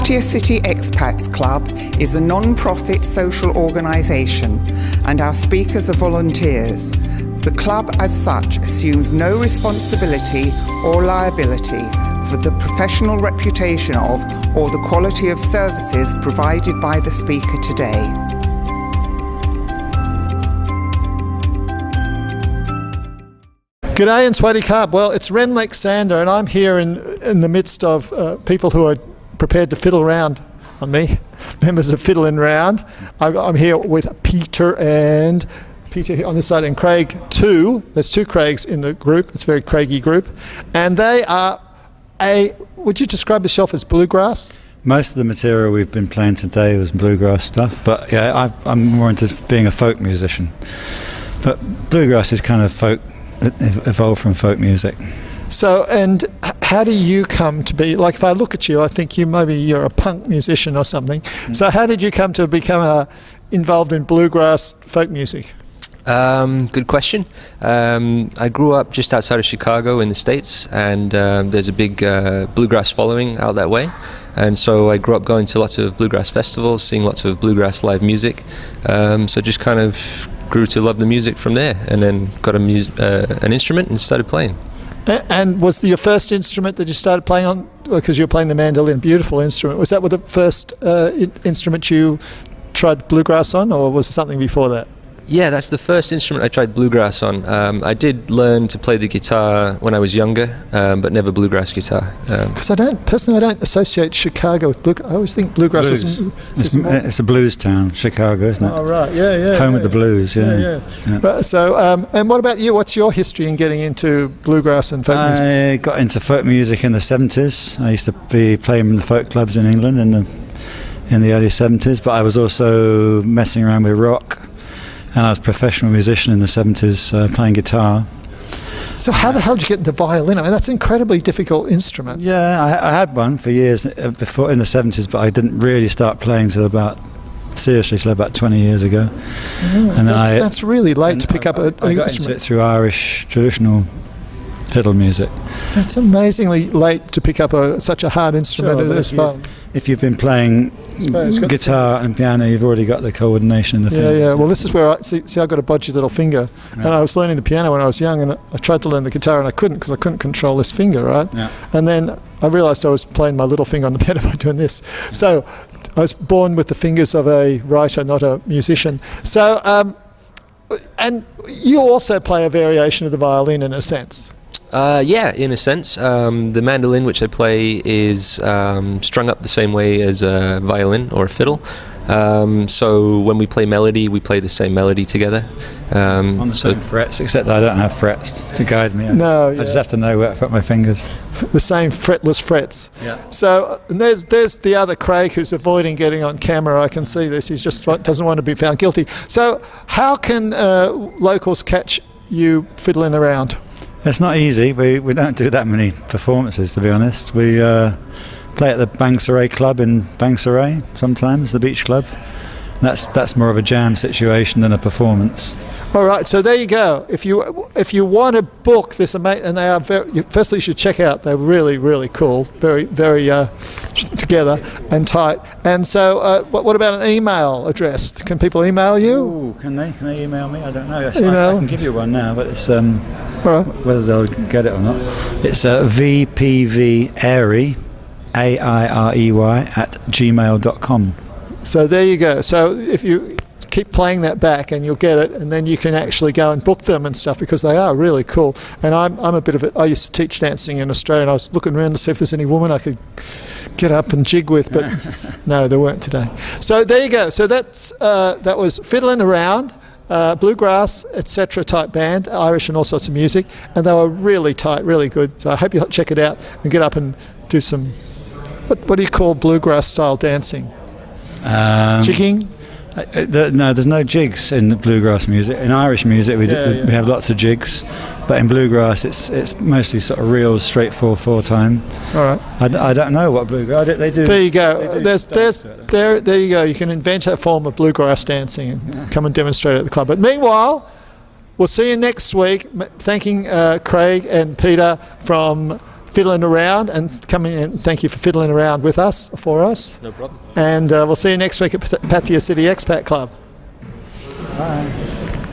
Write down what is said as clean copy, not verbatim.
Loftier City Expats Club is a non-profit social organisation and our speakers are volunteers. The club as such assumes no responsibility or liability for the professional reputation of or the quality of services provided by the speaker today. G'day and Swaddy Carb. Well, it's Ren Alexander and I'm here in the midst of people who are prepared to fiddle around on me, members of Fiddlin Round. I'm here with Peter here on this side and Craig too. There's two Craigs in the group. It's a very Craigy group. And they are would you describe yourself as bluegrass? Most of the material we've been playing today was bluegrass stuff, but yeah, I'm more into being a folk musician. But bluegrass is kind of folk, evolved from folk music. So, and how do you come to be, like if I look at you, I think you're a punk musician or something. So how did you come to become involved in bluegrass folk music? Good question. I grew up just outside of Chicago in the States, and there's a big bluegrass following out that way. And so I grew up going to lots of bluegrass festivals, seeing lots of bluegrass live music. So just kind of grew to love the music from there, and then got an instrument and started playing. And was your first instrument that you started playing on, because you're playing the mandolin, beautiful instrument, was that the first instrument you tried bluegrass on, or was it something before that? Yeah, that's the first instrument I tried bluegrass on. I did learn to play the guitar when I was younger, but never bluegrass guitar. Because I don't associate Chicago with bluegrass. I always think bluegrass is it's a blues town, Chicago, isn't it? Oh, right, yeah. Home of the blues, yeah. But, so, and what about you? What's your history in getting into bluegrass and folk music? I got into folk music in the 70s. I used to be playing in the folk clubs in England in the early 70s, but I was also messing around with rock. And I was a professional musician in the 70s, playing guitar. So how the hell did you get into violin? I mean, that's an incredibly difficult instrument. Yeah, I had one for years before in the 70s, but I didn't really start playing till about 20 years ago. Oh, and that's really late to pick up an I got instrument. into it through Irish traditional fiddle music. That's amazingly late to pick up such a hard instrument as well. If you've been playing guitar and piano, you've already got the coordination in the finger. Yeah. Well, this is where I've got a bodgy little finger, and I was learning the piano when I was young, and I tried to learn the guitar, and I couldn't because I couldn't control this finger, right? Yeah. And then I realised I was playing my little finger on the piano by doing this. Yeah. So I was born with the fingers of a writer, not a musician. So, and you also play a variation of the violin in a sense. Yeah, in a sense. The mandolin, which I play, is strung up the same way as a violin or a fiddle. So when we play melody, we play the same melody together. On the same frets, except I don't have frets to guide me. I just have to know where to put my fingers. The same fretless frets. Yeah. So and there's the other Craig who's avoiding getting on camera. I can see this. He just doesn't want to be found guilty. So how can locals catch you fiddling around? It's not easy. We don't do that many performances, to be honest. We play at the Bangsaray Club in Bangsaray sometimes, the beach club. That's more of a jam situation than a performance. All right, so there you go. If you want to book this, and they are firstly you should check out. They're really, really cool, very, very together and tight. And so, what about an email address? Can people email you? Ooh, can they email me? I don't know. I can give you one now, but it's whether they'll get it or not. It's vpvairy, AIREY @gmail.com. So there you go. So if you keep playing that back and you'll get it, and then you can actually go and book them and stuff, because they are really cool. And I'm a bit of I used to teach dancing in Australia, and I was looking around to see if there's any woman I could get up and jig with, but no, there weren't today. So there you go. So that was Fiddlin Around, bluegrass, etc. type band, Irish and all sorts of music, and they were really tight, really good. So I hope you'll check it out and get up and do some, what do you call bluegrass style dancing? Jigging? No, there's no jigs in the bluegrass music. In Irish music, we have lots of jigs, but in bluegrass, it's mostly sort of real, straight 4/4 All right. I don't know what bluegrass they do. There you go. There you go. You can invent a form of bluegrass dancing and come and demonstrate at the club. But meanwhile, we'll see you next week. Thanking Craig and Peter from fiddling around and coming in. Thank you for fiddling around with us, for us. No problem. And we'll see you next week at Pattaya City Expat Club. Bye.